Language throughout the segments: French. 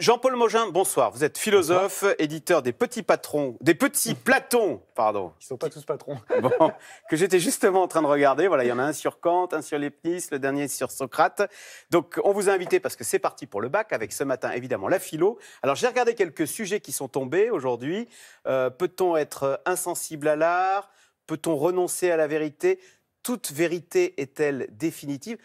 Jean-Paul Mogin, bonsoir. Vous êtes philosophe, éditeur des Petits Patrons, des Petits Platons, pardon. Ils ne sont pas tous patrons. Bon, que j'étais justement en train de regarder. Voilà, il y en a un sur Kant, un sur Leibniz, le dernier sur Socrate. Donc, on vous a invité parce que c'est parti pour le bac, avec ce matin, évidemment, la philo. Alors, j'ai regardé quelques sujets qui sont tombés aujourd'hui. Peut-on être insensible à l'art? Peut-on renoncer à la vérité? Toute vérité est-elle définitive?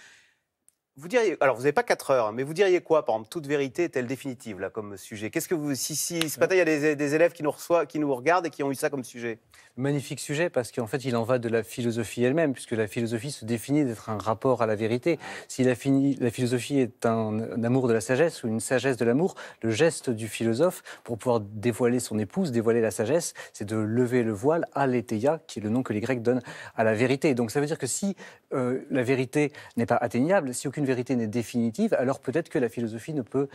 Vous diriez, alors vous n'avez pas 4 heures, mais vous diriez quoi, par exemple, toute vérité est-elle définitive, là, comme sujet? Qu'est-ce que vous, si ce matin, il y a des élèves qui nous regardent et qui ont eu ça comme sujet? Magnifique sujet, parce qu'en fait, il en va de la philosophie elle-même, puisque la philosophie se définit d'être un rapport à la vérité. Si la philosophie est un amour de la sagesse ou une sagesse de l'amour, le geste du philosophe, pour pouvoir dévoiler son épouse, dévoiler la sagesse, c'est de lever le voile, aletheia, qui est le nom que les Grecs donnent à la vérité. Donc ça veut dire que si la vérité n'est pas atteignable, si aucune vérité n'est définitive, alors peut-être que la philosophie ne peut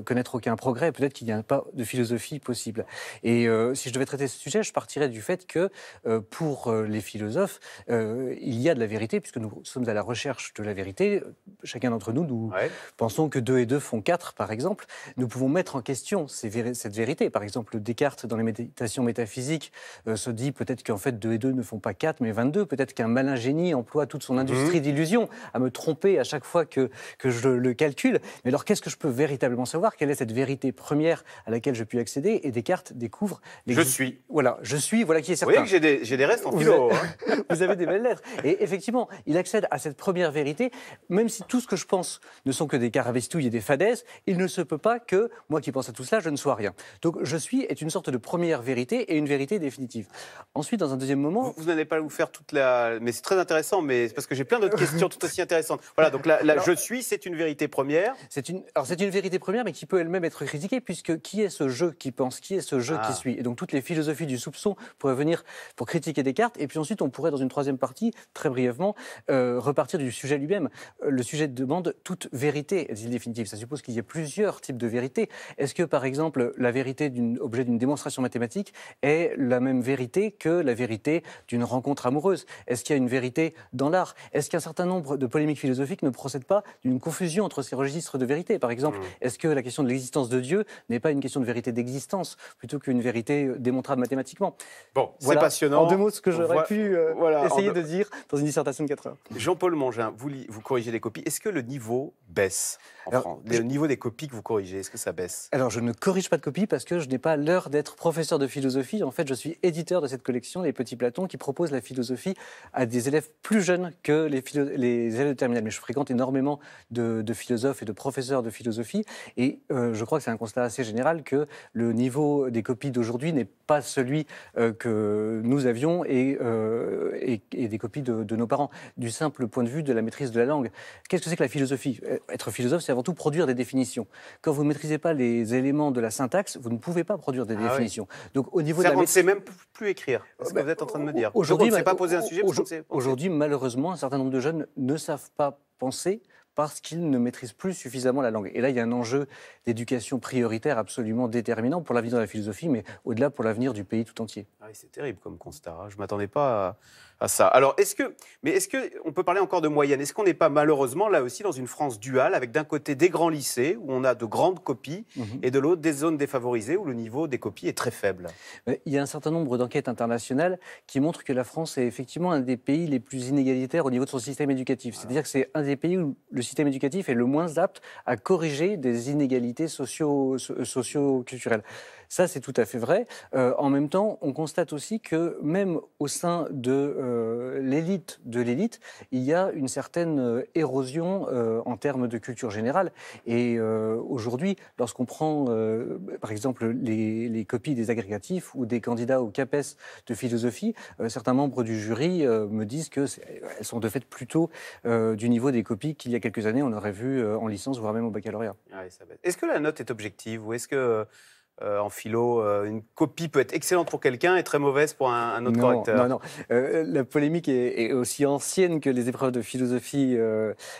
connaître aucun progrès, peut-être qu'il n'y a pas de philosophie possible. Et si je devais traiter ce sujet, je partirais du fait que pour les philosophes, il y a de la vérité, puisque nous sommes à la recherche de la vérité. Chacun d'entre nous pensons que 2 et 2 font 4, par exemple. Nous pouvons mettre en question cette vérité. Par exemple, Descartes, dans les méditations métaphysiques, se dit peut-être qu'en fait 2 et 2 ne font pas 4, mais 22. Peut-être qu'un malin génie emploie toute son industrie d'illusion à me tromper à chaque fois que je le calcule. Mais alors, qu'est-ce que je peux véritablement savoir? Quelle est cette vérité première à laquelle je puis accéder? Et Descartes découvre... Je suis. Voilà, je suis, voilà qui est certain. Vous voyez que j'ai des restes en philo. Vous avez des belles lettres. Et effectivement, il accède à cette première vérité, même si tout ce que je pense ne sont que des carabistouilles et des fadaises, il ne se peut pas que, moi qui pense à tout cela, je ne sois rien. Donc, je suis est une sorte de première vérité et une vérité définitive. Ensuite, dans un deuxième moment... Vous n'allez pas vous faire toute la... Mais c'est très intéressant, mais c'est parce que j'ai plein d'autres questions tout aussi intéressantes. Voilà, donc là, je suis, c'est une vérité première. C'est une vérité première, mais qui peut elle-même être critiquée, puisque qui est ce je qui pense? Qui est ce je qui suit? Et donc, toutes les philosophies du soupçon pourraient venir pour critiquer Descartes, et puis ensuite on pourrait dans une troisième partie, très brièvement, repartir du sujet lui-même. Le sujet demande toute vérité est-il définitive? Ça suppose qu'il y ait plusieurs types de vérité. Est-ce que par exemple la vérité objet d'une démonstration mathématique est la même vérité que la vérité d'une rencontre amoureuse? Est-ce qu'il y a une vérité dans l'art? Est-ce qu'un certain nombre de polémiques philosophiques ne procèdent pas d'une confusion entre ces registres de vérité? Par exemple, est-ce que la question de l'existence de Dieu n'est pas une question de vérité d'existence plutôt qu'une vérité démontrable mathématiquement? Bon, voilà, c'est passionnant. En 2 mots, ce que j'aurais pu essayer de dire dans une dissertation de 4 heures. Jean-Paul Mogin, vous corrigez les copies. Est-ce que le niveau baisse en France? Le niveau des copies que vous corrigez, est-ce que ça baisse? Alors, je ne corrige pas de copies parce que je n'ai pas l'heure d'être professeur de philosophie. En fait, je suis éditeur de cette collection, les Petits Platons, qui propose la philosophie à des élèves plus jeunes que les élèves de terminale. Mais je fréquente énormément de philosophes et de professeurs de philosophie. Et je crois que c'est un constat assez général que le niveau des copies d'aujourd'hui n'est pas celui que nous avions et des copies de nos parents, du simple point de vue de la maîtrise de la langue. Qu'est-ce que c'est que la philosophie? Être philosophe, c'est avant tout produire des définitions. Quand vous ne maîtrisez pas les éléments de la syntaxe, vous ne pouvez pas produire des définitions. Oui. Donc, au niveau de la on ne sait même plus écrire. C'est ce que vous êtes en train de me dire. Aujourd'hui, on ne sait pas poser un sujet. Aujourd'hui, malheureusement, un certain nombre de jeunes ne savent pas penser parce qu'ils ne maîtrisent plus suffisamment la langue. Et là, il y a un enjeu d'éducation prioritaire absolument déterminant pour l'avenir de la philosophie, mais au-delà pour l'avenir du pays tout entier. Ah oui, c'est terrible comme constat. Je ne m'attendais pas à ça. Alors, est-ce qu'on peut parler encore de moyenne? Est-ce qu'on n'est pas malheureusement là aussi dans une France duale, avec d'un côté des grands lycées, où on a de grandes copies, et de l'autre des zones défavorisées, où le niveau des copies est très faible? Il y a un certain nombre d'enquêtes internationales qui montrent que la France est effectivement un des pays les plus inégalitaires au niveau de son système éducatif. C'est-à-dire que c'est un des pays où le système éducatif est le moins apte à corriger des inégalités socio-culturelles. Ça, c'est tout à fait vrai. En même temps, on constate aussi que même au sein de l'élite, il y a une certaine érosion en termes de culture générale. Et aujourd'hui, lorsqu'on prend, par exemple, les copies des agrégatifs ou des candidats au CAPES de philosophie, certains membres du jury me disent qu'elles sont de fait plutôt du niveau des copies qu'il y a quelques années, on aurait vu en licence, voire même au baccalauréat. Ouais, est-ce que la note est objective ou est-ce que en philo, une copie peut être excellente pour quelqu'un et très mauvaise pour un autre correcteur? Non. La polémique est aussi ancienne que les épreuves de philosophie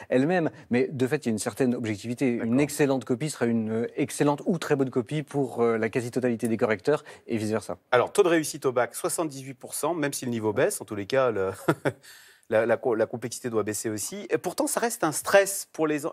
elles-mêmes, mais de fait, il y a une certaine objectivité. Une excellente copie sera une excellente ou très bonne copie pour la quasi-totalité des correcteurs et vice-versa. Alors, taux de réussite au bac, 78%, même si le niveau baisse, en tous les cas, la complexité doit baisser aussi. Et pourtant, ça reste un stress,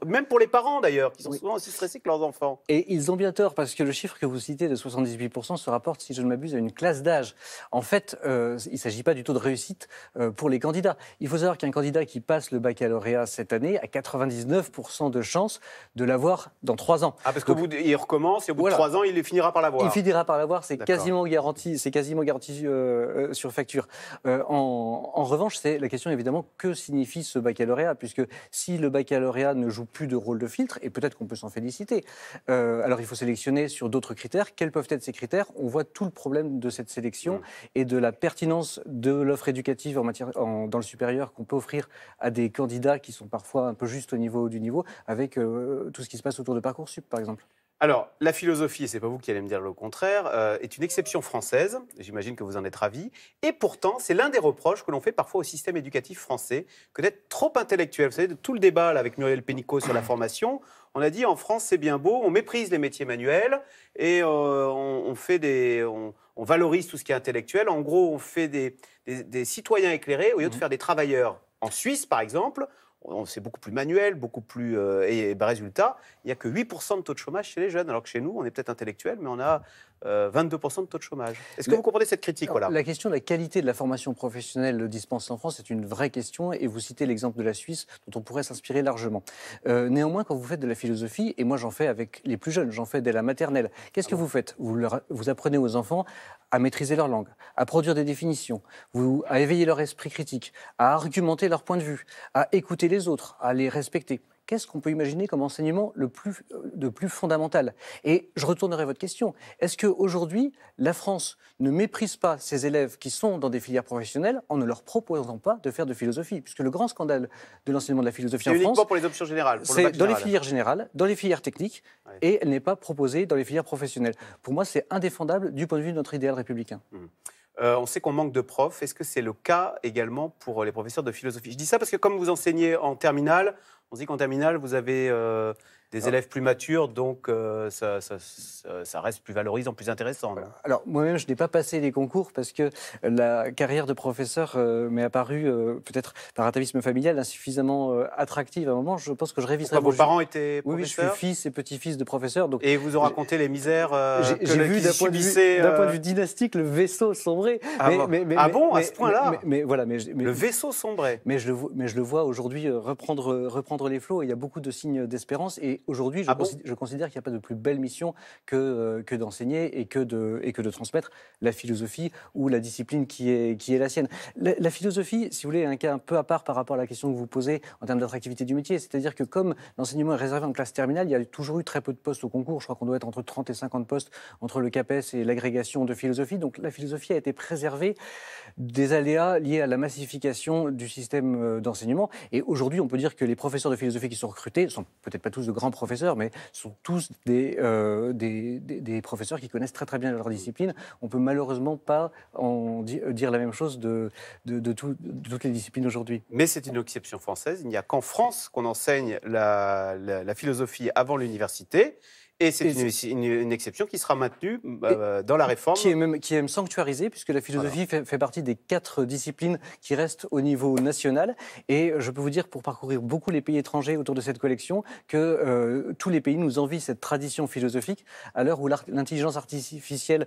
même pour les parents d'ailleurs, qui sont souvent aussi stressés que leurs enfants. Et ils ont bien tort, parce que le chiffre que vous citez de 78% se rapporte, si je ne m'abuse, à une classe d'âge. En fait, il ne s'agit pas du taux de réussite pour les candidats. Il faut savoir qu'un candidat qui passe le baccalauréat cette année a 99% de chances de l'avoir dans 3 ans. Ah, parce qu'au bout il recommence et au bout de 3 ans, il finira par l'avoir. Il finira par l'avoir, c'est quasiment garanti sur facture. En revanche, c'est la question évidemment, que signifie ce baccalauréat? Puisque si le baccalauréat ne joue plus de rôle de filtre, et peut-être qu'on peut s'en féliciter, alors il faut sélectionner sur d'autres critères. Quels peuvent être ces critères? On voit tout le problème de cette sélection et de la pertinence de l'offre éducative dans le supérieur qu'on peut offrir à des candidats qui sont parfois un peu juste au niveau du niveau, avec tout ce qui se passe autour de Parcoursup, par exemple. Alors, la philosophie, et ce n'est pas vous qui allez me dire le contraire, est une exception française. J'imagine que vous en êtes ravi. Et pourtant, c'est l'un des reproches que l'on fait parfois au système éducatif français, que d'être trop intellectuel. Vous savez, de tout le débat là, avec Muriel Pénicaud sur la formation, on a dit en France, c'est bien beau, on méprise les métiers manuels et on valorise tout ce qui est intellectuel. En gros, on fait des citoyens éclairés au lieu de faire des travailleurs. En Suisse, par exemple, c'est beaucoup plus manuel, beaucoup plus... résultat, il n'y a que 8% de taux de chômage chez les jeunes, alors que chez nous, on est peut-être intellectuel, mais on a 22% de taux de chômage. Est-ce que vous comprenez cette critique? Voilà. La question de la qualité de la formation professionnelle dispensée en France est une vraie question, et vous citez l'exemple de la Suisse, dont on pourrait s'inspirer largement. Néanmoins, quand vous faites de la philosophie, et moi j'en fais avec les plus jeunes, j'en fais dès la maternelle, qu'est-ce que vous faites? Vous apprenez aux enfants à maîtriser leur langue, à produire des définitions, à éveiller leur esprit critique, à argumenter leur point de vue, à écouter les autres, à les respecter. Qu'est-ce qu'on peut imaginer comme enseignement de plus fondamental? Et je retournerai à votre question. Est-ce qu'aujourd'hui, la France ne méprise pas ses élèves qui sont dans des filières professionnelles en ne leur proposant pas de faire de philosophie? Puisque le grand scandale de l'enseignement de la philosophie en France... C'est uniquement pour les options générales, pour le bac c'est dans les général. filières générales, dans les filières techniques, et elle n'est pas proposée dans les filières professionnelles. Pour moi, c'est indéfendable du point de vue de notre idéal républicain. On sait qu'on manque de profs. Est-ce que c'est le cas également pour les professeurs de philosophie? Je dis ça parce que comme vous enseignez en terminale, on se dit qu'en terminale, vous avez des élèves plus matures, donc ça reste plus valorisant, plus intéressant. Alors, moi-même, je n'ai pas passé les concours parce que la carrière de professeur m'est apparue, peut-être par atavisme familial, insuffisamment attractive à un moment. Je pense que je réviserai... Vos parents étaient professeurs? Oui, je suis fils et petit-fils de professeurs. Donc et vous ont raconté les misères j'ai vu d'un point de vue dynastique le vaisseau sombrer. À ce point-là? Le vaisseau sombrait. Mais je le vois aujourd'hui reprendre les flots. Il y a beaucoup de signes d'espérance. Et aujourd'hui, je considère qu'il n'y a pas de plus belle mission que d'enseigner et que de transmettre la philosophie ou la discipline qui est la sienne. La philosophie, si vous voulez, est un cas un peu à part par rapport à la question que vous posez en termes d'attractivité du métier. C'est-à-dire que comme l'enseignement est réservé en classe terminale, il y a toujours eu très peu de postes au concours. Je crois qu'on doit être entre 30 et 50 postes entre le CAPES et l'agrégation de philosophie. Donc la philosophie a été préservée des aléas liés à la massification du système d'enseignement. Et aujourd'hui, on peut dire que les professeurs de philosophie qui sont recrutés sont peut-être pas tous de grands professeurs, mais sont tous des professeurs qui connaissent très très bien leur discipline. On ne peut malheureusement pas dire la même chose de toutes les disciplines aujourd'hui. Mais c'est une exception française. Il n'y a qu'en France qu'on enseigne la philosophie avant l'université. Et c'est une exception qui sera maintenue dans la réforme. Qui est même sanctuarisée, puisque la philosophie fait partie des 4 disciplines qui restent au niveau national. Et je peux vous dire, pour parcourir beaucoup les pays étrangers autour de cette collection, que tous les pays nous envient cette tradition philosophique. À l'heure où l'intelligence artificielle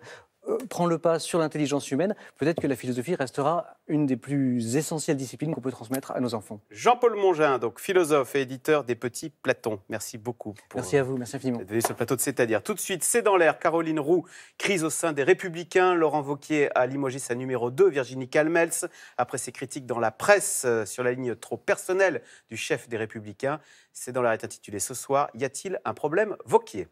prend le pas sur l'intelligence humaine, peut-être que la philosophie restera une des plus essentielles disciplines qu'on peut transmettre à nos enfants. Jean-Paul Mongin, donc philosophe et éditeur des Petits Platons. Merci beaucoup. Merci à vous, merci infiniment. D'être venu sur le plateau de C'est-à-dire. Tout de suite, c'est dans l'air. Caroline Roux, crise au sein des Républicains. Laurent Wauquiez a limogé sa numéro 2, Virginie Calmels, après ses critiques dans la presse sur la ligne trop personnelle du chef des Républicains. C'est dans l'air est intitulé ce soir. Y a-t-il un problème Wauquiez?